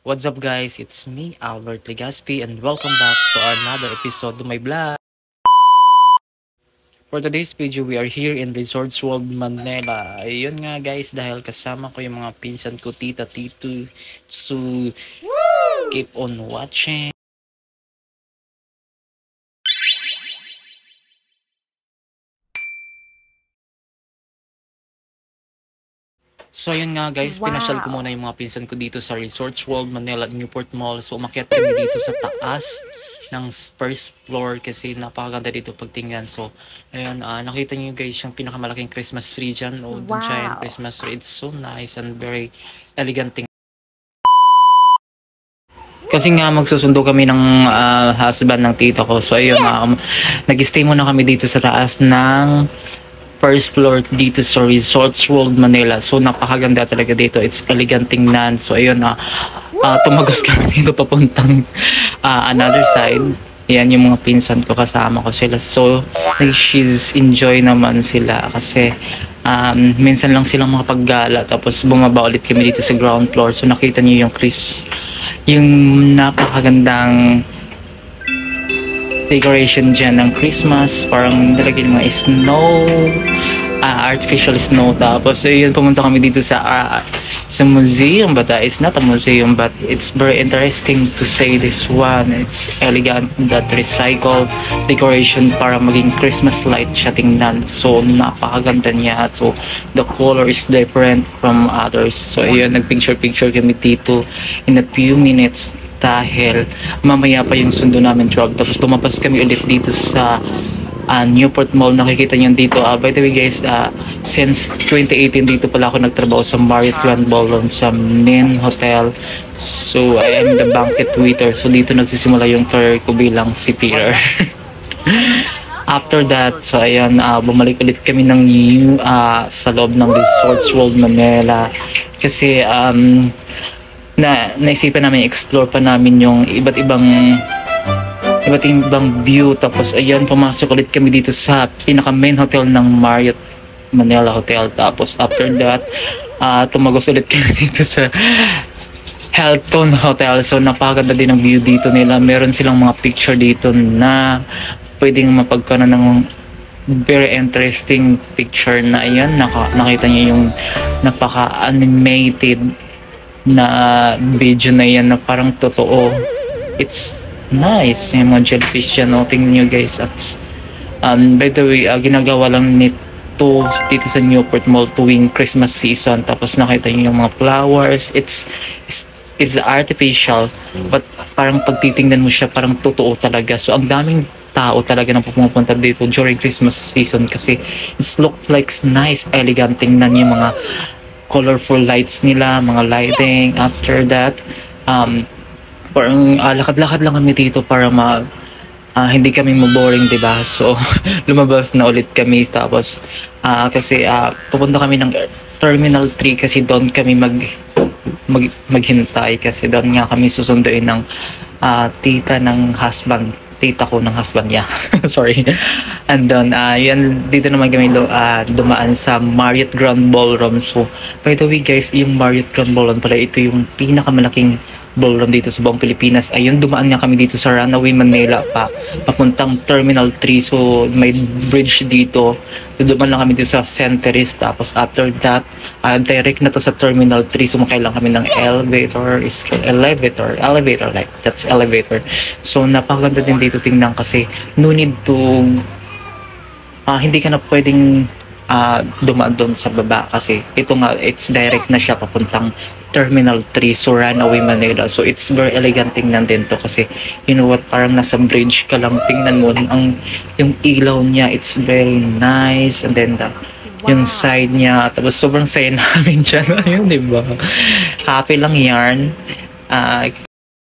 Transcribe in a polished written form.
What's up guys, it's me Albert Legaspi and welcome back to another episode of my vlog. For today's video, we are here in Resorts World Manila. Ayun nga guys, dahil kasama ko yung mga pinsan ko, tita, tito. So, keep on watching. So ayun nga guys, pinasyal ko muna yung mga pinsan ko dito sa Resorts World Manila Newport Mall. So umakyat kami dito sa taas ng first floor kasi napakaganda dito pagtingnan. So ayun, nakita niyo guys yung pinakamalaking Christmas tree dyan. Oh, the giant Christmas tree. It's so nice and very elegant thing. Kasi nga magsusundo kami ng husband ng tita ko. So ayun, nag-stay muna kami dito sa taas ng first floor dito sa Resorts World Manila. So napakaganda talaga dito. It's elegant tingnan. So ayun, tumagos kami dito papuntang another side. Yan yung mga pinsan ko, kasama ko sila. So she's enjoy naman sila kasi minsan lang silang makapaggala. Tapos bumaba ulit kami dito sa ground floor. So nakita niyo yung napakagandang decoration dyan ng Christmas, parang nilagay mga snow, artificial snow. Tapos yun, pumunta kami dito sa museum, but it's not a museum, but it's very interesting to say this one. It's elegant, that recycled decoration para maging Christmas light siya tingnan. So napakaganda niya. So the color is different from others. So yun, nagpicture kami dito in a few minutes dahil mamaya pa yung sundo namin 12. Tapos tumapas kami ulit dito sa Newport Mall. Nakikita nyo dito. By the way guys, since 2018 dito pala ako nagtrabaho sa Marriott Grand Ballroom sa main hotel. So I am the banquet waiter. So dito nagsisimula yung career ko bilang CPR. After that, so ayan, bumalik ulit kami ng sa loob ng Resorts World Manila. Kasi naisipan namin, explore pa namin yung iba't ibang view. Tapos ayan, pumasok ulit kami dito sa pinaka main hotel ng Marriott Manila Hotel. Tapos after that, tumagos ulit kami dito sa Hilton Hotel. So napakaganda din ang view dito nila. Meron silang mga picture dito na pwedeng mapagkaroon ng very interesting picture na ayan, nakita niyo yung napaka-animated na video na yan na parang totoo. It's nice. Yung mga jellyfish dyan, tingnan nyo guys. At by the way, ginagawa lang nito dito sa Newport Mall tuwing Christmas season. Tapos nakita nyo yung mga flowers. It's artificial, but parang pagtitingnan mo siya, parang totoo talaga. So ang daming tao talaga na pupunta dito during Christmas season kasi it looks like nice, elegant tingnan yung mga colorful lights nila, mga lighting. After that, parang lakad-lakad lang kami dito para hindi kami maboring, diba? So lumabas na ulit kami. Tapos kasi pupunta kami ng Terminal 3 kasi doon kami maghintay kasi doon nga kami susunduin ng tita ko ng husband niya. Sorry. And then, yan, dito naman kami dumaan sa Marriott Grand Ballroom. So, by the way guys, yung Marriott Grand Ballroom pala, ito yung pinakamalaking ballroom dito sa buong Pilipinas. Ayun, dumaan nga kami dito sa Runaway Manila papuntang Terminal 3. So, may bridge dito. So, dumaan lang kami dito sa Centeris. Tapos, after that, direct na to sa Terminal 3. Sumakay lang kami ng elevator. That's elevator. So, napakaganda din dito tingnan kasi no need to hindi ka na pwedeng dumaan doon sa baba kasi ito nga, it's direct na siya papuntang Terminal 3, so Runaway Manila. So it's very elegant tingnan din to kasi you know what, parang nasa bridge ka lang, tingnan mo yung ilaw niya, it's very nice. And then yung side niya, tapos sobrang saya namin dyan. Ayun, diba? Happy lang yarn.